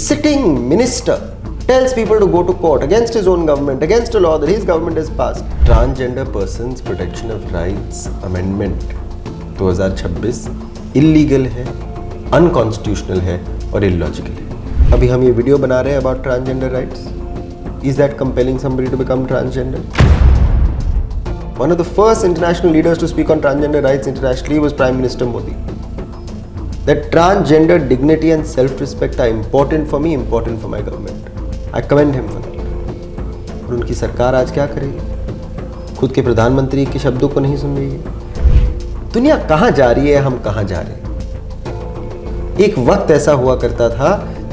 sitting minister tells people to go to court against his own government, against a law that his government has passed. Transgender Persons Protection of Rights Amendment 2026 illegal है, unconstitutional है और illogical है। अभी हम ये video बना रहे हैं about transgender rights. Is that compelling somebody to become transgender? One of the first international leaders to speak on transgender rights internationally was Prime Minister Modi. That transgender dignity and self-respect are important for me, important for my government. I commend him for that. और उनकी सरकार आज क्या करेगी? खुद के प्रधानमंत्री के शब्दों को नहीं सुन रही है। दुनिया कहाँ जा रही है, हम कहाँ जा रहे हैं? एक वक्त ऐसा हुआ करता था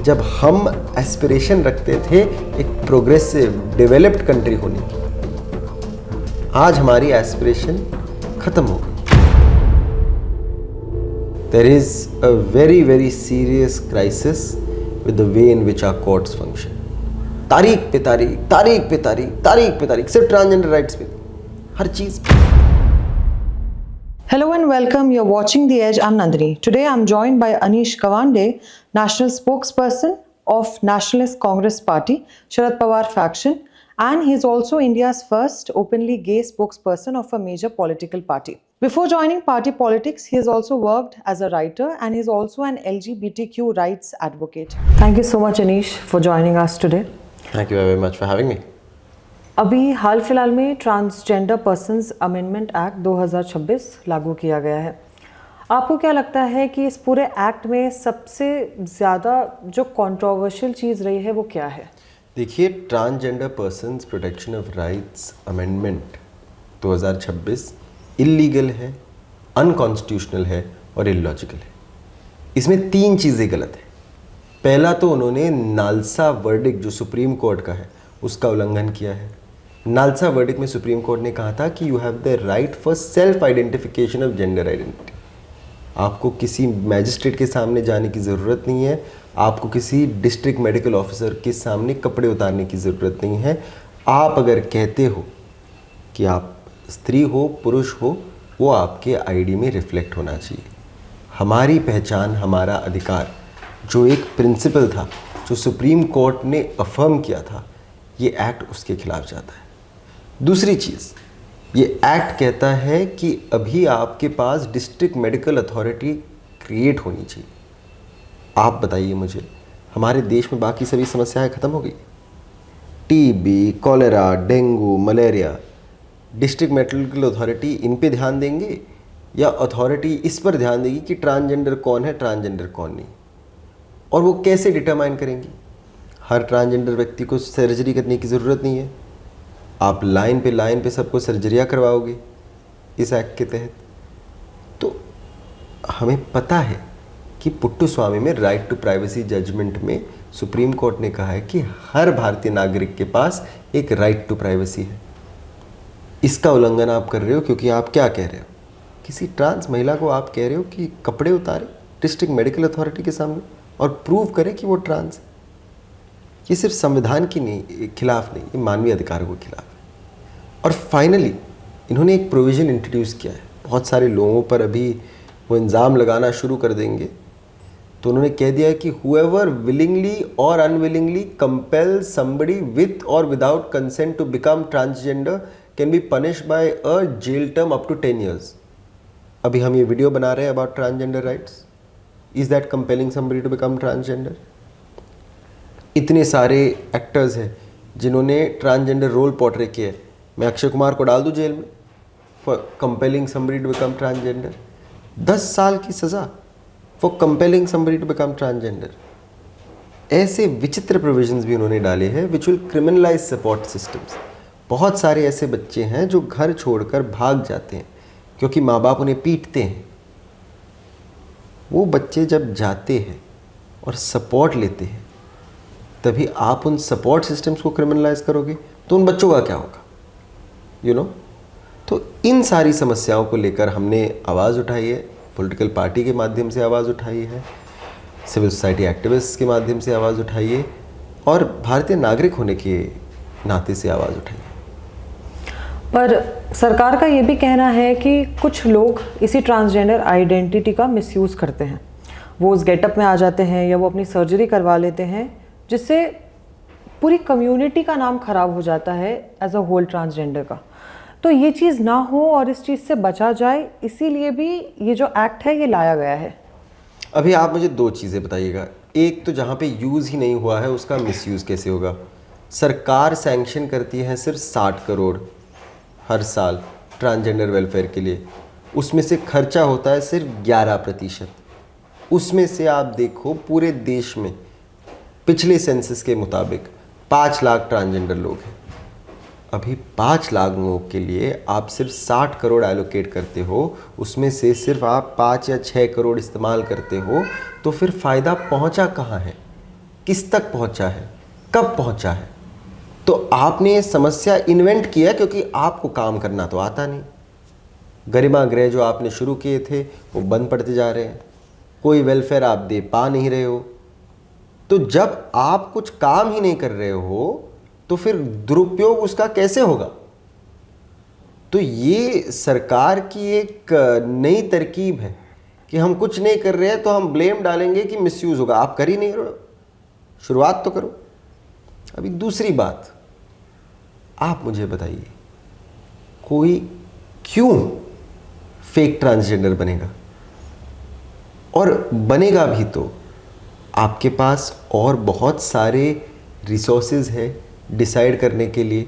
जब हम एस्पिरेशन रखते थे एक प्रोग्रेसिव डेवलप्ड कंट्री होने की। आज हमारी एस्पिरेशन खत्म हो गई। There is a very very serious crisis with the way in which our courts function. तारीख पे तारीख, तारीख पे तारीख, तारीख पे तारीख, सिर्फ ट्रांसजेंडर राइट्स पे, हर चीज। Hello and welcome. You're watching The Edge. I'm Nandini. Today I'm joined by Anish Kawande, National Spokesperson of Nationalist Congress Party, Sharad Pawar faction, and he's also India's first openly gay spokesperson of a major political party. Before joining party politics, he has also worked as a writer and he's also an LGBTQ rights advocate. Thank you so much, Anish, for joining us today. Thank you very much for having me. अभी हाल फिलहाल में transgender persons amendment act 2026 लागू किया गया है। आपको क्या लगता है कि इस पूरे एक्ट में सबसे ज़्यादा जो कंट्रोवर्शियल चीज़ रही है वो क्या है? देखिए, transgender persons protection of rights amendment 2026 illegal है, अनकॉन्स्टिट्यूशनल है और इलॉजिकल है। इसमें तीन चीज़ें गलत है। पहला तो उन्होंने नालसा वर्डिक्ट जो सुप्रीम कोर्ट का है उसका उल्लंघन किया है। नालसा वर्डिक्ट में सुप्रीम कोर्ट ने कहा था कि you have the right for self identification of gender identity. आपको किसी मैजिस्ट्रेट के सामने जाने की ज़रूरत नहीं है, आपको किसी डिस्ट्रिक्ट मेडिकल ऑफिसर के सामने कपड़े उतारने की ज़रूरत नहीं है। आप अगर कहते हो कि आप स्त्री हो, पुरुष हो, वो आपके आईडी में रिफ्लेक्ट होना चाहिए। हमारी पहचान, हमारा अधिकार, जो एक प्रिंसिपल था जो सुप्रीम कोर्ट ने अफर्म किया था, ये एक्ट उसके खिलाफ जाता है। दूसरी चीज़, ये एक्ट कहता है कि अभी आपके पास डिस्ट्रिक्ट मेडिकल अथॉरिटी क्रिएट होनी चाहिए। आप बताइए मुझे, हमारे देश में बाकी सभी समस्याएं ख़त्म हो गई? TB, cholera, dengue, malaria, district medical authority in पे ध्यान देंगे या अथॉरिटी इस पर ध्यान देगी कि ट्रांसजेंडर कौन है, ट्रांसजेंडर कौन नहीं? और वो कैसे डिटरमाइन करेंगी? हर ट्रांसजेंडर व्यक्ति को सर्जरी करने की ज़रूरत नहीं है। आप लाइन पे सबको सर्जरियाँ करवाओगे इस एक्ट के तहत। तो हमें पता है कि पुट्टुस्वामी में राइट टू प्राइवेसी जजमेंट में सुप्रीम कोर्ट ने कहा है कि हर भारतीय नागरिक के पास एक राइट टू प्राइवेसी है। इसका उल्लंघन आप कर रहे हो क्योंकि आप क्या कह रहे हो? किसी ट्रांस महिला को आप कह रहे हो कि कपड़े उतारे डिस्ट्रिक्ट मेडिकल अथॉरिटी के सामने और प्रूव करे कि वो ट्रांस है। ये सिर्फ संविधान की नहीं खिलाफ नहीं, ये मानवीय अधिकारों के खिलाफ है। और फाइनली इन्होंने एक प्रोविज़न इंट्रोड्यूस किया है। बहुत सारे लोगों पर अभी वो इल्ज़ाम लगाना शुरू कर देंगे। तो उन्होंने कह दिया है कि हुएवर विलिंगली और अनविलिंगली कंपेल्स समबडी विथ और without consent to become transgender can be punished by a jail term up to 10 years। अभी हम ये वीडियो बना रहे हैं about transgender rights. Is that compelling somebody to become transgender? इतने सारे एक्टर्स हैं जिन्होंने ट्रांसजेंडर रोल पोर्ट्रे किए हैं। मैं अक्षय कुमार को डाल दूं जेल में for compelling somebody to become transgender? 10 साल की सज़ा for compelling somebody to become transgender. ऐसे विचित्र प्रोविजंस भी उन्होंने डाले हैं which will criminalise support systems. बहुत सारे ऐसे बच्चे हैं जो घर छोड़कर भाग जाते हैं क्योंकि माँ बाप उन्हें पीटते हैं। वो बच्चे जब जाते हैं और सपोर्ट लेते हैं तभी आप उन सपोर्ट सिस्टम्स को क्रिमिनलाइज करोगे तो उन बच्चों का क्या होगा? यू नो, तो इन सारी समस्याओं को लेकर हमने आवाज़ उठाई है। पॉलिटिकल पार्टी के माध्यम से आवाज़ उठाई है, सिविल सोसाइटी एक्टिविस्ट के माध्यम से आवाज़ उठाई है और भारतीय नागरिक होने के नाते से आवाज़ उठाई है। पर सरकार का ये भी कहना है कि कुछ लोग इसी ट्रांसजेंडर आइडेंटिटी का मिसयूज़ करते हैं। वो उस गेटअप में आ जाते हैं या वो अपनी सर्जरी करवा लेते हैं जिससे पूरी कम्युनिटी का नाम खराब हो जाता है एज अ होल ट्रांसजेंडर का। तो ये चीज़ ना हो और इस चीज़ से बचा जाए, इसीलिए भी ये जो एक्ट है ये लाया गया है। अभी आप मुझे दो चीज़ें बताइएगा। एक तो जहाँ पे यूज़ ही नहीं हुआ है उसका मिसयूज़ कैसे होगा? सरकार सैंक्शन करती है सिर्फ 60 करोड़ हर साल ट्रांसजेंडर वेलफेयर के लिए, उसमें से खर्चा होता है सिर्फ 11%। उसमें से आप देखो पूरे देश में पिछले सेंसस के मुताबिक 5 लाख ट्रांसजेंडर लोग हैं। अभी 5 लाख लोगों के लिए आप सिर्फ 60 करोड़ एलोकेट करते हो, उसमें से सिर्फ आप 5 या 6 करोड़ इस्तेमाल करते हो, तो फिर फ़ायदा पहुंचा कहाँ है? किस तक पहुंचा है? कब पहुंचा है? तो आपने ये समस्या इन्वेंट किया क्योंकि आपको काम करना तो आता नहीं। गरिमा गृह जो आपने शुरू किए थे वो बंद पड़ते जा रहे हैं, कोई वेलफेयर आप दे पा नहीं रहे हो। तो जब आप कुछ काम ही नहीं कर रहे हो तो फिर दुरुपयोग उसका कैसे होगा? तो ये सरकार की एक नई तरकीब है कि हम कुछ नहीं कर रहे हैं तो हम ब्लेम डालेंगे कि मिसयूज होगा। आप कर ही नहीं रहे हो, शुरुआत तो करो। अभी दूसरी बात, आप मुझे बताइए, कोई क्यों फेक ट्रांसजेंडर बनेगा? और बनेगा भी तो आपके पास और बहुत सारे रिसोर्सेज हैं डिसाइड करने के लिए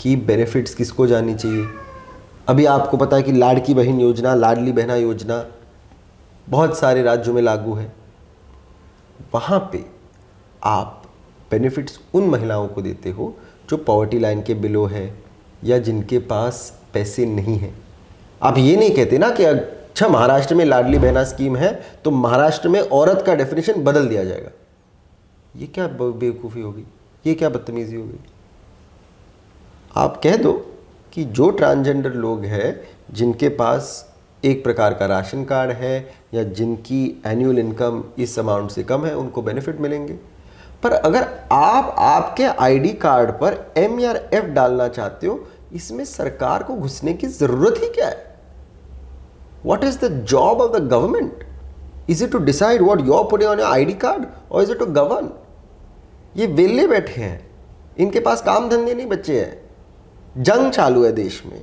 कि बेनिफिट्स किसको जानी चाहिए। अभी आपको पता है कि लाड़की बहन योजना, लाडली बहना योजना बहुत सारे राज्यों में लागू है। वहाँ पे आप बेनिफिट्स उन महिलाओं को देते हो जो पॉवर्टी लाइन के बिलो है या जिनके पास पैसे नहीं हैं। आप ये नहीं कहते ना कि अच्छा महाराष्ट्र में लाडली बहना स्कीम है तो महाराष्ट्र में औरत का डेफिनेशन बदल दिया जाएगा। ये क्या बेवकूफ़ी होगी? ये क्या बदतमीज़ी होगी? आप कह दो कि जो ट्रांसजेंडर लोग हैं जिनके पास एक प्रकार का राशन कार्ड है या जिनकी एनुअल इनकम इस अमाउंट से कम है उनको बेनिफिट मिलेंगे। पर अगर आप आपके आईडी कार्ड पर एम या एफ डालना चाहते हो, इसमें सरकार को घुसने की ज़रूरत ही क्या है? What is the job of the government? Is it to decide what you're putting on your ID card or is it to govern? ये वेले बैठे हैं, इनके पास काम धंधे नहीं बचे हैं। जंग चालू है देश में,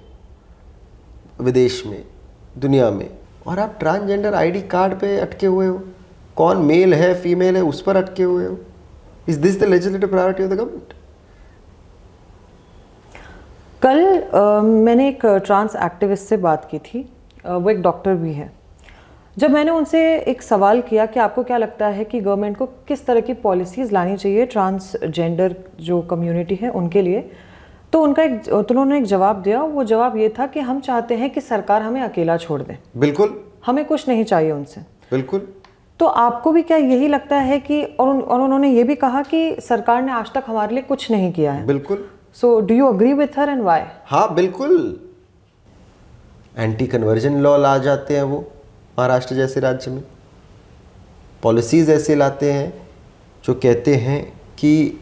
विदेश में, दुनिया में, और आप ट्रांसजेंडर आईडी कार्ड पे अटके हुए हो। कौन मेल है फीमेल है उस पर अटके हुए हो। Is this the legislative priority of the government? कल मैंने एक ट्रांस एक्टिविस्ट से बात की थी, वो एक डॉक्टर भी है। जब मैंने उनसे एक सवाल किया कि आपको क्या लगता है कि गवर्नमेंट को किस तरह की पॉलिसीज़ लानी चाहिए ट्रांसजेंडर जो कम्युनिटी है उनके लिए, तो उन्होंने एक जवाब दिया। वो जवाब ये था कि हम चाहते हैं कि सरकार हमें अकेला छोड़ दे। बिल्कुल, हमें कुछ नहीं चाहिए उनसे। बिल्कुल। तो आपको भी क्या यही लगता है कि और उन्होंने ये भी कहा कि सरकार ने आज तक हमारे लिए कुछ नहीं किया है। बिल्कुल। So do you agree with her and why? हाँ बिल्कुल। एंटी कन्वर्जन लॉ ला जाते हैं वो महाराष्ट्र जैसे राज्य में, पॉलिसीज़ ऐसे लाते हैं जो कहते हैं कि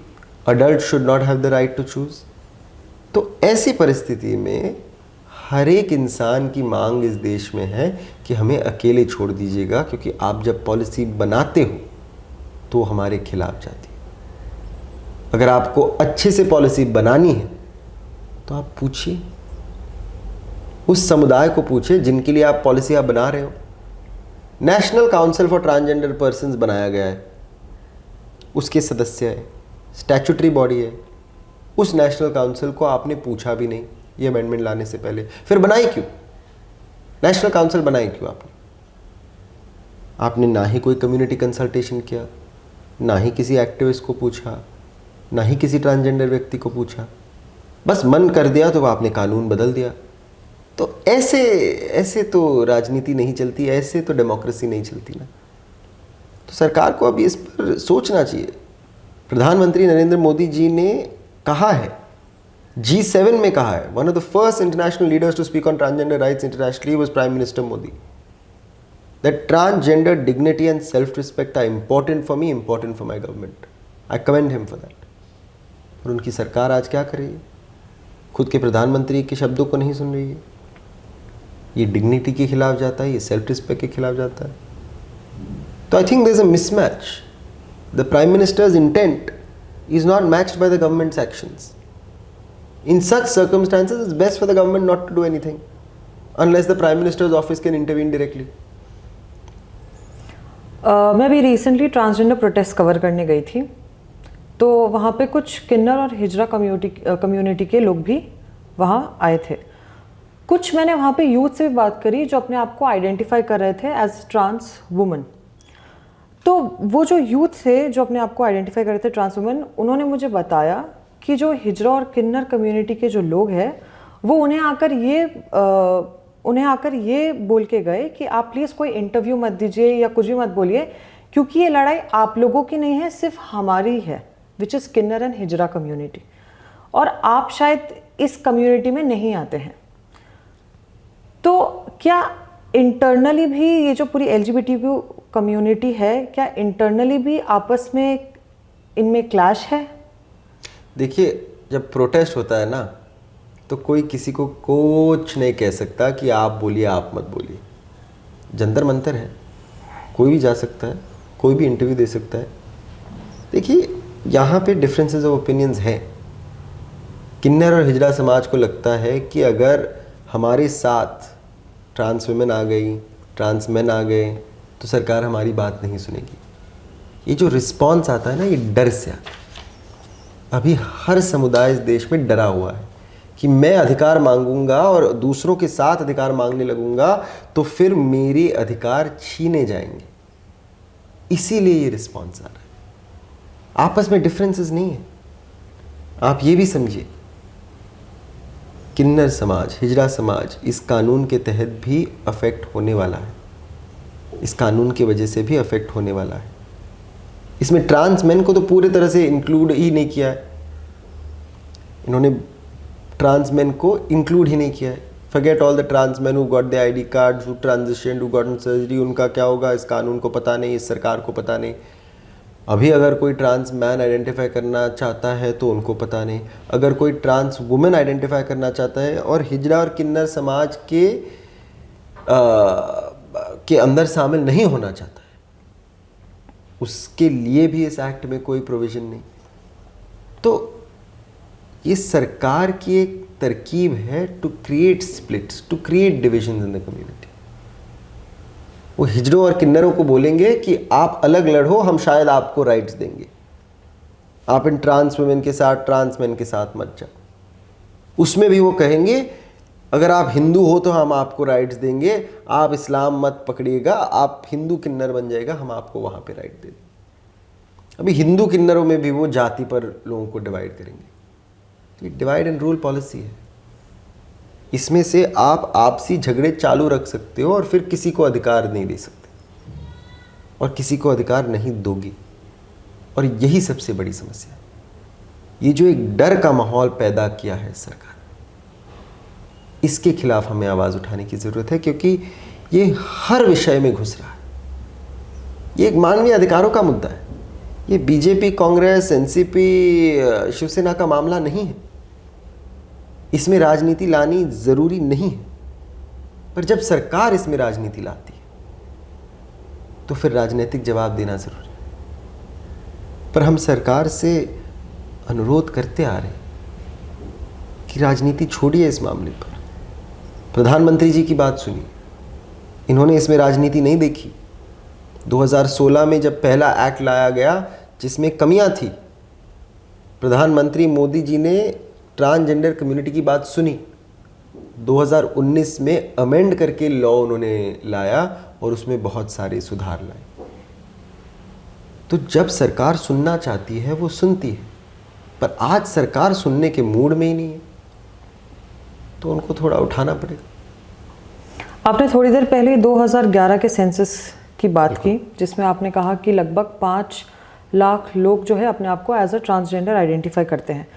adult should not have the right to choose. तो ऐसी परिस्थिति में हर एक इंसान की मांग इस देश में है कि हमें अकेले छोड़ दीजिएगा, क्योंकि आप जब पॉलिसी बनाते हो तो हमारे खिलाफ जाती है। अगर आपको अच्छे से पॉलिसी बनानी है तो आप पूछिए, उस समुदाय को पूछिए जिनके लिए आप पॉलिसी आप बना रहे हो। National council for transgender persons बनाया गया है, उसके सदस्य है, स्टैट्यूटरी बॉडी है। उस नेशनल काउंसिल को आपने पूछा भी नहीं ये अमेंडमेंट लाने से पहले, फिर बनाई क्यों? नेशनल काउंसिल बनाई क्यों आपने ना ही कोई कम्युनिटी कंसल्टेशन किया, ना ही किसी एक्टिविस्ट को पूछा, ना ही किसी ट्रांसजेंडर व्यक्ति को पूछा, बस मन कर दिया तो आपने कानून बदल दिया। तो ऐसे तो राजनीति नहीं चलती, ऐसे तो डेमोक्रेसी नहीं चलती ना। तो सरकार को अभी इस पर सोचना चाहिए। प्रधानमंत्री नरेंद्र मोदी जी ने कहा है, G7 में कहा है, one of the first international leaders to speak on transgender rights internationally was prime minister Modi, that transgender dignity and self respect are important for me, important for my government. I commend him for that. और उनकी सरकार आज क्या कर रही है? खुद के प्रधानमंत्री के शब्दों को नहीं सुन रही है। ये डिग्निटी के खिलाफ जाता है, ये सेल्फ रिस्पेक्ट के खिलाफ जाता है। तो I think there is a mismatch. The prime minister's intent is not matched by the government's actions. In such circumstances, it's best for the government not to do anything unless the Prime Minister's office can intervene directly. मैं भी recently transgender protest cover करने गई थी, तो वहाँ पे कुछ किन्नर और हिजरा कम्युनिटी के लोग भी वहाँ आए थे। कुछ मैंने वहाँ पे यूथ से भी बात करी जो अपने आप को आइडेंटिफाई कर रहे थे एज ट्रांस वुमन। तो वो जो यूथ थे जो अपने आप को आइडेंटिफाई कर रहे थे ट्रांस वुमन, उन्होंने मुझे बताया कि जो हिजरा और किन्नर कम्युनिटी के जो लोग हैं वो उन्हें आकर ये बोल के गए कि आप प्लीज़ कोई इंटरव्यू मत दीजिए या कुछ भी मत बोलिए, क्योंकि ये लड़ाई आप लोगों की नहीं है, सिर्फ हमारी है, which is kinnar and hijra community, और आप शायद इस कम्युनिटी में नहीं आते हैं। तो क्या इंटरनली भी ये जो पूरी LGBTQ कम्युनिटी है, क्या इंटरनली भी आपस में इनमें क्लैश है? देखिए, जब प्रोटेस्ट होता है ना, तो कोई किसी को कुछ नहीं कह सकता कि आप बोलिए, आप मत बोलिए। जंतर मंतर है, कोई भी जा सकता है, कोई भी इंटरव्यू दे सकता है। देखिए, यहाँ पे डिफरेंसेस ऑफ ओपिनियंस हैं। किन्नर और हिजड़ा समाज को लगता है कि अगर हमारे साथ ट्रांस वुमेन आ गई, ट्रांस मैन आ गए, तो सरकार हमारी बात नहीं सुनेगी। ये जो रिस्पॉन्स आता है ना, ये डर से आता है। अभी हर समुदाय इस देश में डरा हुआ है कि मैं अधिकार मांगूंगा और दूसरों के साथ अधिकार मांगने लगूंगा तो फिर मेरे अधिकार छीने जाएंगे। इसीलिए ये रिस्पॉन्स आ रहा है। आपस में डिफरेंसेस नहीं है। आप ये भी समझिए, किन्नर समाज, हिजड़ा समाज इस कानून के तहत भी अफेक्ट होने वाला है, इस कानून की वजह से भी अफेक्ट होने वाला है। इसमें ट्रांस मैन को तो पूरी तरह से इंक्लूड ही नहीं किया है, इन्होंने ट्रांस मैन को इंक्लूड ही नहीं किया है। Forget all the trans man who got the ID cards, who transitioned, who gotten surgery, उनका क्या होगा इस कानून को पता नहीं, इस सरकार को पता नहीं। अभी अगर कोई ट्रांस मैन आइडेंटिफाई करना चाहता है तो उनको पता नहीं, अगर कोई ट्रांस वुमेन आइडेंटिफाई करना चाहता है और हिजड़ा और किन्नर समाज के अंदर शामिल नहीं होना चाहता है, उसके लिए भी इस एक्ट में कोई प्रोविजन नहीं। तो ये सरकार की एक तरकीब है to create splits, to create division in the community. वो हिजड़ों और किन्नरों को बोलेंगे कि आप अलग लड़ो, हम शायद आपको राइट्स देंगे, आप इन ट्रांस वुमेन के साथ, ट्रांस मैन के साथ मत जाओ। उसमें भी वो कहेंगे अगर आप हिंदू हो तो हम आपको राइट्स देंगे, आप इस्लाम मत पकड़िएगा, आप हिंदू किन्नर बन जाएगा, हम आपको वहाँ पे राइट दे देंगे। अभी हिंदू किन्नरों में भी वो जाति पर लोगों को डिवाइड करेंगे। ये डिवाइड एंड रूल पॉलिसी है। इसमें से आप आपसी झगड़े चालू रख सकते हो और फिर किसी को अधिकार नहीं दे सकते और किसी को अधिकार नहीं दोगे। और यही सबसे बड़ी समस्या है। ये जो एक डर का माहौल पैदा किया है सरकार, इसके खिलाफ हमें आवाज़ उठाने की ज़रूरत है, क्योंकि ये हर विषय में घुस रहा है। ये एक मानवीय अधिकारों का मुद्दा है। ये बीजेपी, कांग्रेस, एनसीपी, शिवसेना का मामला नहीं है। इसमें राजनीति लानी ज़रूरी नहीं है, पर जब सरकार इसमें राजनीति लाती है तो फिर राजनीतिक जवाब देना ज़रूरी है। पर हम सरकार से अनुरोध करते आ रहे हैं कि राजनीति छोड़िए इस मामले पर। प्रधानमंत्री जी की बात सुनिए, इन्होंने इसमें राजनीति नहीं देखी। 2016 में जब पहला एक्ट लाया गया जिसमें कमियां थी, प्रधानमंत्री मोदी जी ने ट्रांसजेंडर कम्युनिटी की बात सुनी। 2019 में अमेंड करके लॉ उन्होंने लाया और उसमें बहुत सारे सुधार लाए। तो जब सरकार सुनना चाहती है वो सुनती है, पर आज सरकार सुनने के मूड में ही नहीं है, तो उनको थोड़ा उठाना पड़ेगा। आपने थोड़ी देर पहले 2011 के सेंसस की बात की, जिसमें आपने कहा कि लगभग 5 लाख लोग जो है अपने आप को एज अ ट्रांसजेंडर आइडेंटिफाई करते हैं।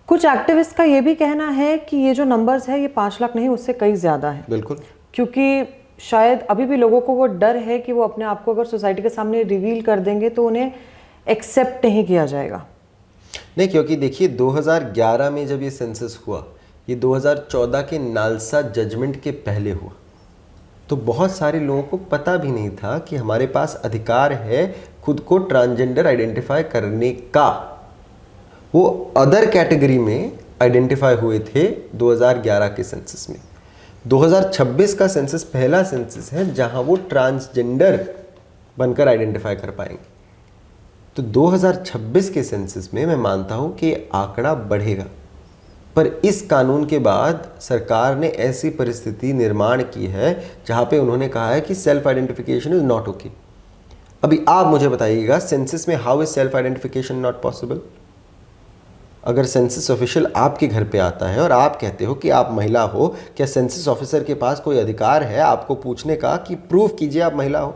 कुछ एक्टिविस्ट का ये भी कहना है कि ये जो नंबर्स है ये 5 लाख नहीं, उससे कई ज़्यादा है। बिल्कुल, क्योंकि शायद अभी भी लोगों को वो डर है कि वो अपने आप को अगर सोसाइटी के सामने रिवील कर देंगे तो उन्हें एक्सेप्ट नहीं किया जाएगा। नहीं, क्योंकि देखिए 2011 में जब ये सेंसस हुआ, ये 2014 के नालसा जजमेंट के पहले हुआ, तो बहुत सारे लोगों को पता भी नहीं था कि हमारे पास अधिकार है खुद को ट्रांसजेंडर आइडेंटिफाई करने का। वो अदर कैटेगरी में आइडेंटिफाई हुए थे 2011 के सेंसस में। 2026 का सेंसस पहला सेंसस है जहां वो ट्रांसजेंडर बनकर आइडेंटिफाई कर पाएंगे। तो 2026 के सेंसस में मैं मानता हूं कि आंकड़ा बढ़ेगा, पर इस कानून के बाद सरकार ने ऐसी परिस्थिति निर्माण की है जहां पे उन्होंने कहा है कि self identification is not okay. अभी आप मुझे बताइएगा, सेंसस में how is self identification not possible? अगर सेंसस ऑफिशियल आपके घर पे आता है और आप कहते हो कि आप महिला हो, क्या सेंसस ऑफिसर के पास कोई अधिकार है आपको पूछने का कि प्रूफ कीजिए आप महिला हो?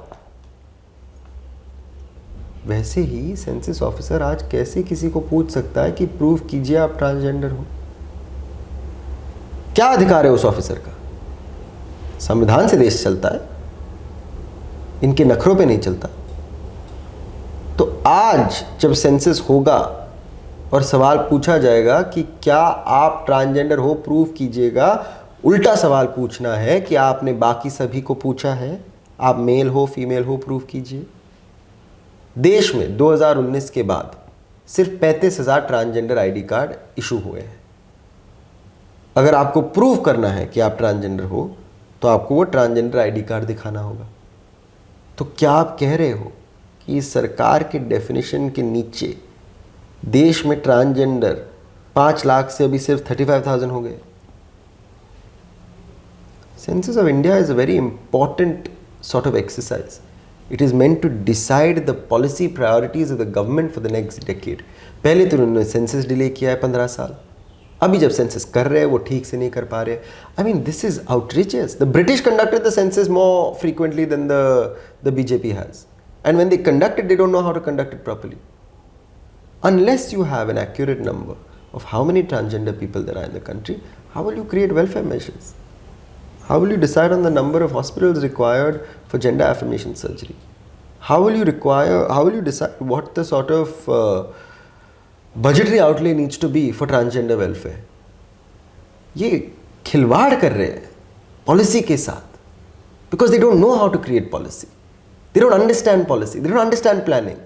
वैसे ही सेंसस ऑफिसर आज कैसे किसी को पूछ सकता है कि प्रूफ कीजिए आप ट्रांसजेंडर हो? क्या अधिकार है उस ऑफिसर का? संविधान से देश चलता है, इनके नखरों पे नहीं चलता। तो आज जब सेंसस होगा और सवाल पूछा जाएगा कि क्या आप ट्रांसजेंडर हो, प्रूफ कीजिएगा, उल्टा सवाल पूछना है कि आपने बाकी सभी को पूछा है आप मेल हो फीमेल हो, प्रूफ कीजिए। देश में 2019 के बाद सिर्फ 35,000 ट्रांसजेंडर आईडी कार्ड इशू हुए हैं। अगर आपको प्रूफ करना है कि आप ट्रांसजेंडर हो तो आपको वो ट्रांसजेंडर आईडी कार्ड दिखाना होगा। तो क्या आप कह रहे हो कि सरकार के डेफिनेशन के नीचे देश में ट्रांसजेंडर 5 लाख से अभी सिर्फ 35,000 हो गए? Census of India is a very important sort of exercise. It is meant to decide the policy priorities of the government for the next decade. पहले तो उन्होंने सेंसस डिले किया है 15 साल, अभी जब सेंसस कर रहे हैं वो ठीक से नहीं कर पा रहे. I mean, this is outrageous. The British conducted the census more frequently than the BJP has. And when they conduct it, they don't know how to conduct it properly. Unless you have an accurate number of how many transgender people there are in the country, how will you create welfare measures? How will you decide on the number of hospitals required for gender affirmation surgery? How will you decide what the sort of budgetary outlay needs to be for transgender welfare? ये खिलवाड़ कर रहे हैं policy के साथ, because they don't know how to create policy. They don't understand policy. They don't understand planning.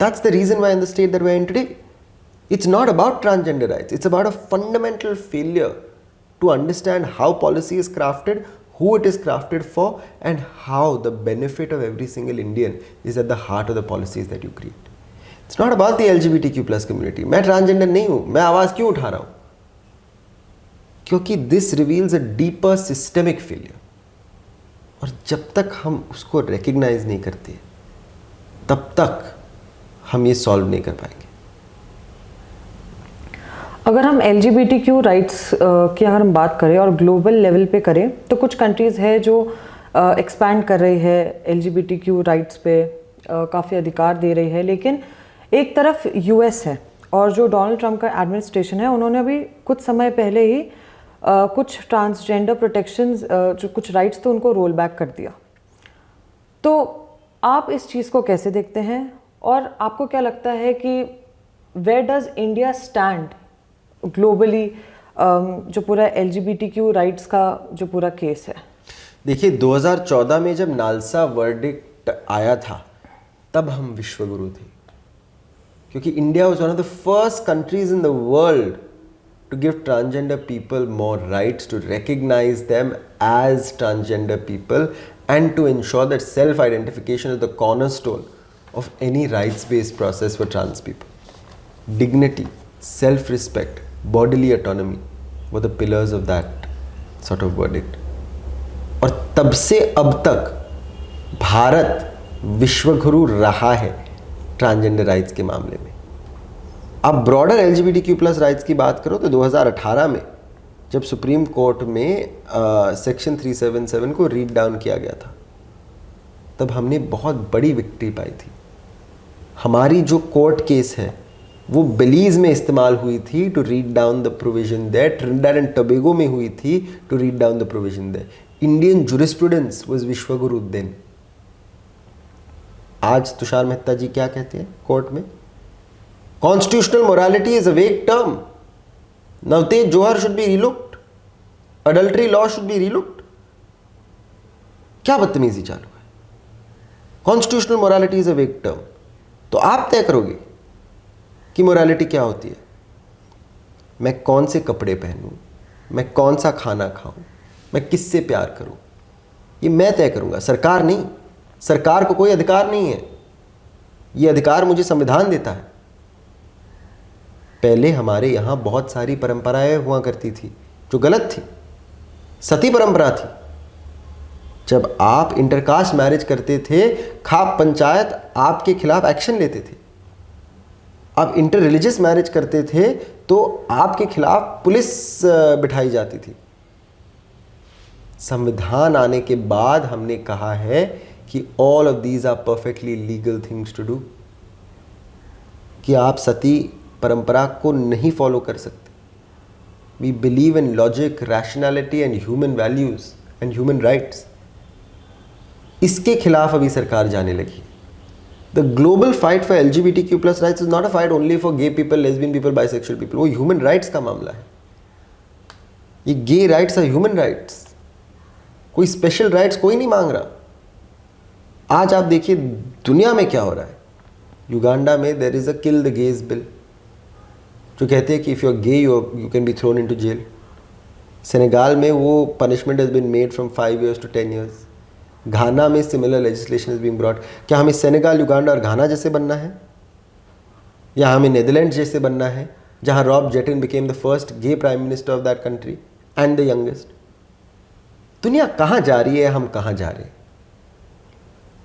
That's the reason why in the state that we're in today. It's not about transgender rights. It's about a fundamental failure to understand how policy is crafted, who it is crafted for, and how the benefit of every single Indian is at the heart of the policies that you create. It's not about the LGBTQ plus community. मैं transgender नहीं हूँ, मैं आवाज़ क्यों उठा रहा हूँ? क्योंकि this reveals a deeper systemic failure. और जब तक हम उसको recognize नहीं करते, तब तक हम ये solve नहीं कर पाएंगे. अगर हम LGBT राइट्स की अगर हम बात करें और ग्लोबल लेवल पे करें, तो कुछ कंट्रीज़ है जो एक्सपैंड कर रही है LGBT राइट्स पे, काफ़ी अधिकार दे रही है. लेकिन एक तरफ US है, और जो डोनाल्ड ट्रंप का एडमिनिस्ट्रेशन है, उन्होंने अभी कुछ समय पहले ही कुछ ट्रांसजेंडर प्रोटेक्शंस, जो कुछ राइट्स थे, उनको रोल बैक कर दिया. तो आप इस चीज़ को कैसे देखते हैं, और आपको क्या लगता है कि where does India stand globally जो पूरा LGBTQ राइट्स का जो पूरा केस है? देखिए, 2014 में जब नालसा वर्डिक्ट आया था, तब हम विश्वगुरु थे, क्योंकि India was one of the first countries in the world to give transgender people more rights, to recognise them as transgender people, and to ensure that self identification is the cornerstone of any rights based process for trans people. डिग्निटी, self respect, bodily autonomy were the pillars of that sort of verdict. और तब से अब तक भारत विश्वगुरु रहा है transgender rights के मामले में. अब ब्रॉडर LGBTQ प्लस राइट्स की बात करो तो 2018 में जब सुप्रीम कोर्ट में सेक्शन 377 को रीड डाउन किया गया था, तब हमने बहुत बड़ी विक्ट्री पाई थी. हमारी जो कोर्ट केस है वो बेलीज में इस्तेमाल हुई थी to read down the provision there, Trinidad and Tobago में हुई थी to read down the provision there. Indian jurisprudence was विश्वगुरु देन. आज तुषार मेहता जी क्या कहते हैं कोर्ट में? Constitutional morality is a vague term. Navtej Johar should be relooked, adultery law should be relooked. क्या बदतमीजी चालू है? Constitutional morality is a vague term. तो आप तय करोगे कि मोरालिटी क्या होती है। मैं कौन से कपड़े पहनूं, मैं कौन सा खाना खाऊं, मैं किससे प्यार करूं, ये मैं तय करूंगा, सरकार नहीं। सरकार को कोई अधिकार नहीं है, ये अधिकार मुझे संविधान देता है। पहले हमारे यहाँ बहुत सारी परंपराएं हुआ करती थी जो गलत थी। सती परंपरा थी। जब आप इंटरकास्ट मैरिज करते थे, खाप पंचायत आपके खिलाफ एक्शन लेते थे। आप इंटर रिलीजियस मैरिज करते थे तो आपके खिलाफ पुलिस बिठाई जाती थी। संविधान आने के बाद हमने कहा है कि all of these are perfectly legal things to do, कि आप सती परंपरा को नहीं फॉलो कर सकते। We believe in logic, rationality and human values and human rights. इसके खिलाफ अभी सरकार जाने लगी। The global fight for LGBTQ+ rights is not a fight only for gay people, lesbian people, bisexual people. वो ह्यूमन राइट्स का मामला है। ये gay rights are human rights. कोई स्पेशल राइट्स कोई नहीं मांग रहा। आज आप देखिए दुनिया में क्या हो रहा है। युगांडा में there is a kill the gauge bill, जो कहते हैं कि if you are gay you can be thrown into jail. Senegal में वो punishment has been made from 5 years to 10 years। घाना में similar legislation is being brought. क्या हमें Senegal, Uganda और घाना जैसे बनना है, या हमें नेदरलैंड्स जैसे बनना है, जहां Rob Jetten became the first gay prime minister of that country and the youngest. दुनिया कहाँ जा रही है, हम कहाँ जा रहे हैं।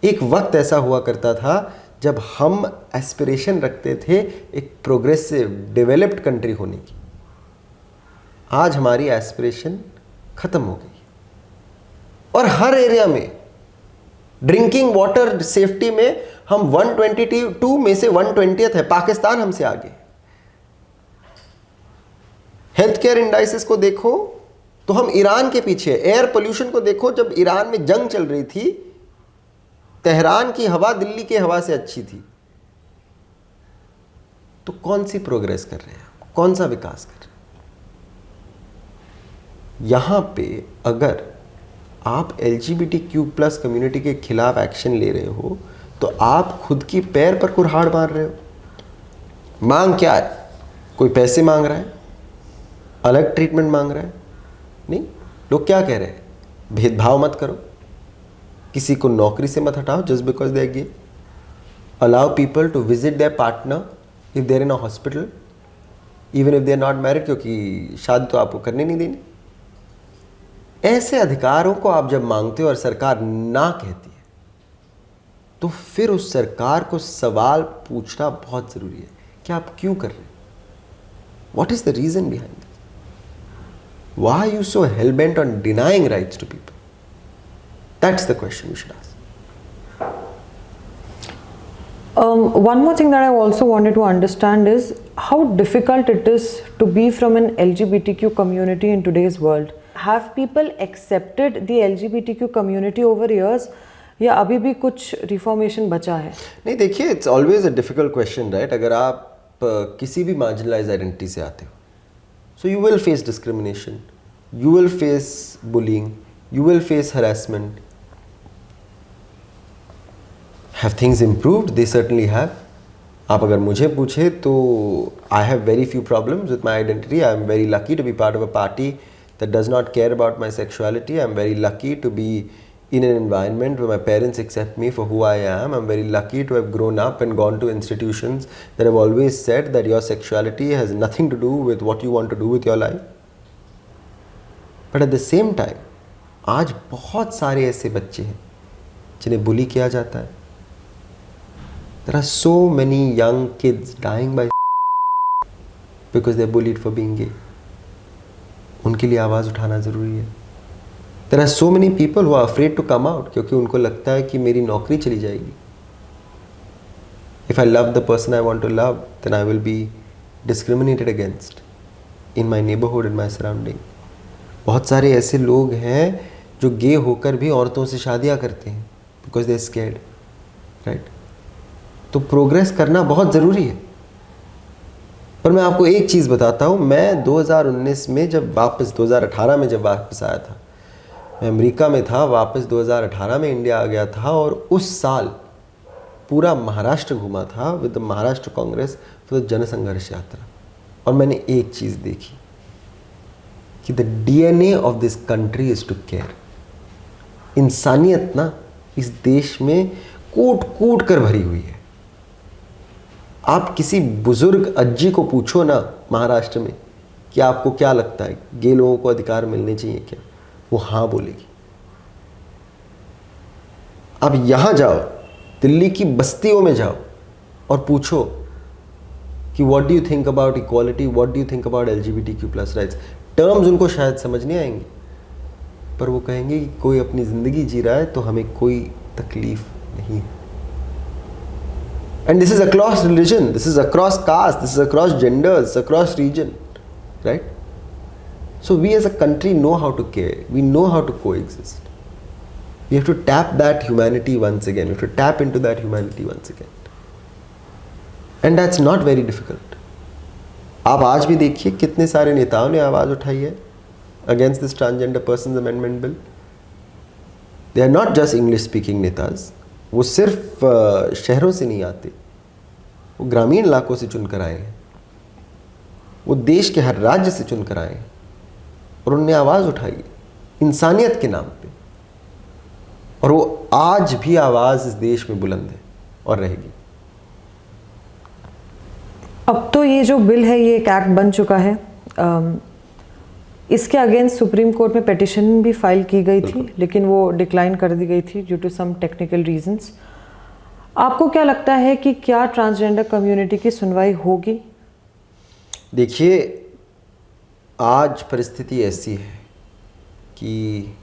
एक वक्त ऐसा हुआ करता था जब हम एस्पिरेशन रखते थे एक प्रोग्रेसिव डेवलप्ड कंट्री होने की। आज हमारी एस्पिरेशन खत्म हो गई। और हर एरिया में ड्रिंकिंग वाटर सेफ्टी में हम 122 में से 120th है। पाकिस्तान हमसे आगे। हेल्थ केयर इंडाइसिस को देखो तो हम ईरान के पीछे। एयर पोल्यूशन को देखो, जब ईरान में जंग चल रही थी, तेहरान की हवा दिल्ली की हवा से अच्छी थी। तो कौन सी प्रोग्रेस कर रहे हैं, कौन सा विकास कर रहे हैं। यहां पे अगर आप LGBTQ+ कम्युनिटी के खिलाफ एक्शन ले रहे हो तो आप खुद की पैर पर कुल्हाड़ मार रहे हो। मांग क्या है? कोई पैसे मांग रहा है, अलग ट्रीटमेंट मांग रहा है? नहीं। लोग क्या कह रहे हैं? भेदभाव मत करो, किसी को नौकरी से मत हटाओ just because they are gay. Allow people to visit their partner if they're in a hospital even if they are not married, क्योंकि शादी तो आपको करने नहीं देनी। ऐसे अधिकारों को आप जब मांगते हो और सरकार ना कहती है तो फिर उस सरकार को सवाल पूछना बहुत जरूरी है कि आप क्यों कर रहे हैं। What is the reason behind this? Why are you so hell-bent on denying rights to people? That's the question we should ask. One more thing that I also wanted to understand is how difficult it is to be from an LGBTQ community in today's world. Have people accepted the LGBTQ community over years, या अभी भी कुछ reformation बचा है? नहीं, देखिए, it's always a difficult question, right? अगर आप किसी भी marginalized identity से आते हो, so you will face discrimination, you will face bullying, you will face harassment. Have things improved? They certainly have. आप अगर मुझे पूछे तो I have very few problems with my identity. I am very lucky to be part of a party that does not care about my sexuality. I am very lucky to be in an environment where my parents accept me for who I am. I'm very lucky to have grown up and gone to institutions that have always said that your sexuality has nothing to do with what you want to do with your life. But at the same time, आज बहुत सारे ऐसे बच्चे हैं जिन्हें बुली किया जाता है. There are so many young kids dying by because they're bullied for being gay. उनके लिए आवाज़ उठाना ज़रूरी है. There are so many people who are afraid to come out क्योंकि उनको लगता है कि मेरी नौकरी चली जाएगी. If I love the person I want to love, then I will be discriminated against in my neighborhood, in my surrounding. बहुत सारे ऐसे लोग हैं जो गे होकर भी औरतों से शादियाँ करते हैं because they are scared, right? तो प्रोग्रेस करना बहुत ज़रूरी है. पर मैं आपको एक चीज़ बताता हूँ. मैं 2019 में जब वापस 2018 में जब वापस आया था, मैं अमेरिका में था, वापस 2018 में इंडिया आ गया था, और उस साल पूरा महाराष्ट्र घूमा था with the Maharashtra Congress for the Jan Sangharsh Yatra, और मैंने एक चीज़ देखी कि the DNA of this country is to care. इंसानियत ना इस देश में कूट कूट कर भरी हुई है। आप किसी बुजुर्ग अज्जी को पूछो ना महाराष्ट्र में कि आपको क्या लगता है गे लोगों को अधिकार मिलने चाहिए क्या, वो हाँ बोलेगी। आप यहां जाओ, दिल्ली की बस्तियों में जाओ और पूछो कि what do you think about equality, what do you think about LGBTQ+ rights. Terms उनको शायद समझ नहीं आएंगे, पर वो कहेंगे कि कोई अपनी ज़िंदगी जी रहा है तो हमें कोई तकलीफ नहीं है। And this is across religion, this is across caste, this is across genders, across region, right? So we as a country know how to care, we know how to coexist. We have to tap that humanity once again, we have to tap into that humanity once again. And that's not very difficult. आप आज भी देखिए कितने सारे नेताओं ने आवाज़ उठाई है against this transgender persons amendment bill. They are not just English speaking नेताज, वो सिर्फ शहरों से नहीं आते, वो ग्रामीण इलाकों से चुनकर आए हैं, वो देश के हर राज्य से चुनकर आए हैं और उन्होंने आवाज़ उठाई इंसानियत के नाम पे, और वो आज भी आवाज़ इस देश में बुलंद है और रहेगी। अब तो ये जो बिल है ये एक एक्ट बन चुका है। इसके अगेंस्ट सुप्रीम कोर्ट में पिटिशन भी फाइल की गई थी, लेकिन वो डिक्लाइन कर दी गई थी due to some technical reasons. आपको क्या लगता है कि क्या ट्रांसजेंडर कम्युनिटी की सुनवाई होगी? देखिए, आज परिस्थिति ऐसी है कि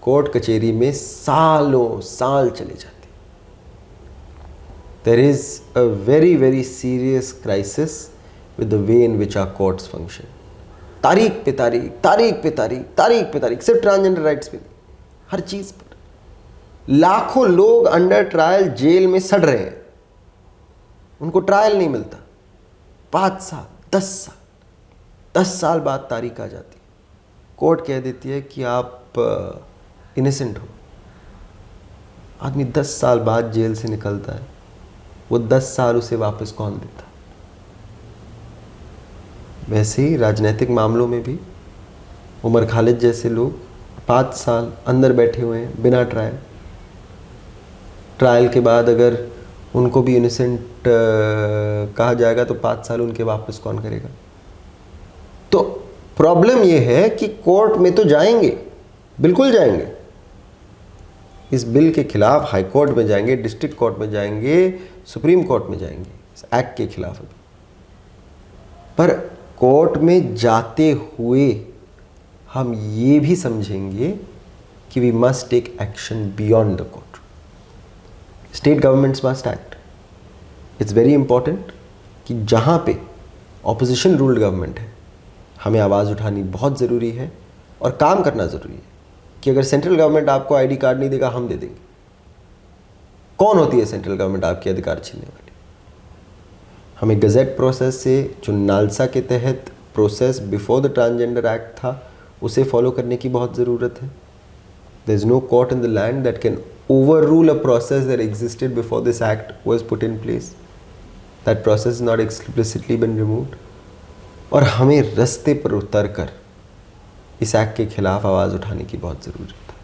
कोर्ट कचहरी में सालों साल चले जाते। There is a very very serious crisis with the way in which our courts function. तारीख पे तारीख, तारीख पे तारीख, तारीख पे तारीख, सिर्फ ट्रांसजेंडर राइट्स पे, हर चीज़ पर। लाखों लोग अंडर ट्रायल जेल में सड़ रहे हैं, उनको ट्रायल नहीं मिलता। 5 साल, 10 साल, 10 साल बाद तारीख आ जाती है, कोर्ट कह देती है कि आप इनोसेंट हो। आदमी 10 साल बाद जेल से निकलता है, वो 10 साल उसे वापस कौन देता? वैसे ही राजनीतिक मामलों में भी उमर खालिद जैसे लोग 5 साल अंदर बैठे हुए हैं बिना ट्रायल। ट्रायल के बाद अगर उनको भी इनोसेंट कहा जाएगा तो 5 साल उनके वापस कौन करेगा? तो प्रॉब्लम ये है कि कोर्ट में तो जाएंगे, बिल्कुल जाएंगे, इस बिल के खिलाफ हाई कोर्ट में जाएंगे, डिस्ट्रिक्ट कोर्ट में जाएंगे, सुप्रीम कोर्ट में जाएंगे इस एक्ट के खिलाफ। अभी पर कोर्ट में जाते हुए हम ये भी समझेंगे कि we must take action beyond the court. State governments must act. It's very important कि जहाँ पे ऑपोजिशन रूल्ड गवर्नमेंट है, हमें आवाज़ उठानी बहुत ज़रूरी है और काम करना ज़रूरी है कि अगर सेंट्रल गवर्नमेंट आपको आईडी कार्ड नहीं देगा, हम दे देंगे। कौन होती है सेंट्रल गवर्नमेंट आपके अधिकार छीनने वाली? हमें गज़ेट प्रोसेस से, जो नालसा के तहत process before the transgender act था, उसे फॉलो करने की बहुत ज़रूरत है। There is no court in the land that can overrule a process that existed before this act was put in place. That process has not explicitly been removed. और हमें रास्ते पर उतर कर इस एक्ट के खिलाफ आवाज़ उठाने की बहुत ज़रूरत है।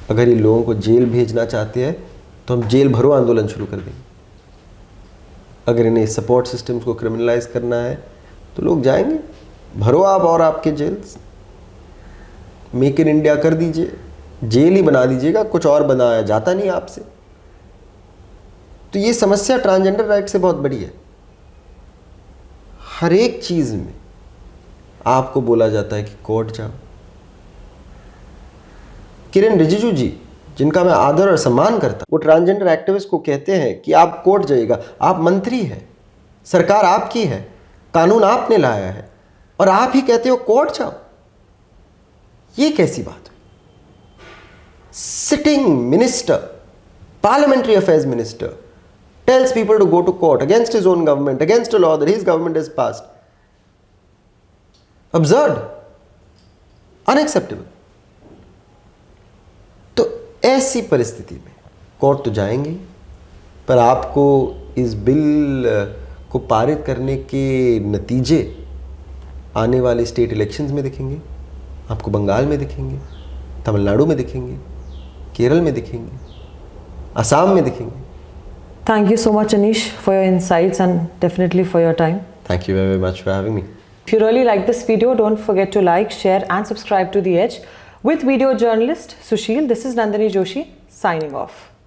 अगर ये लोगों को जेल भेजना चाहते हैं तो हम जेल भरो आंदोलन शुरू कर देंगे। अगर इन्हें सपोर्ट सिस्टम्स को क्रिमिनलाइज करना है तो लोग जाएंगे, भरो आप और आपके जेल्स। मेक इन इंडिया कर दीजिए, जेल ही बना दीजिएगा, कुछ और बनाया जाता नहीं आपसे। तो ये समस्या ट्रांसजेंडर राइट से बहुत बड़ी है। हर एक चीज़ में आपको बोला जाता है कि कोर्ट जाओ। किरण रिजिजू जी, जिनका मैं आदर और सम्मान करता, वो ट्रांसजेंडर एक्टिविस्ट को कहते हैं कि आप कोर्ट जाइएगा। आप मंत्री हैं, सरकार आपकी है, कानून आपने लाया है, और आप ही कहते हो कोर्ट जाओ। ये कैसी बात? Sitting minister, parliamentary affairs minister, tells people to go to court against his own government, against a law that his government has passed. Absurd, unacceptable. तो ऐसी परिस्थिति में कोर्ट तो जाएंगे, पर आपको इस बिल को पारित करने के नतीजे आने वाले स्टेट इलेक्शंस में दिखेंगे, आपको बंगाल में दिखेंगे, तमिलनाडु में दिखेंगे, केरल में दिखेंगे, असम में दिखेंगे। Thank you so much, Anish, for your insights and definitely for your time. Thank you very much for having me. If you really like this video, don't forget to like, share and subscribe to The Edge. With video journalist Sushil, this is Nandini Joshi signing off.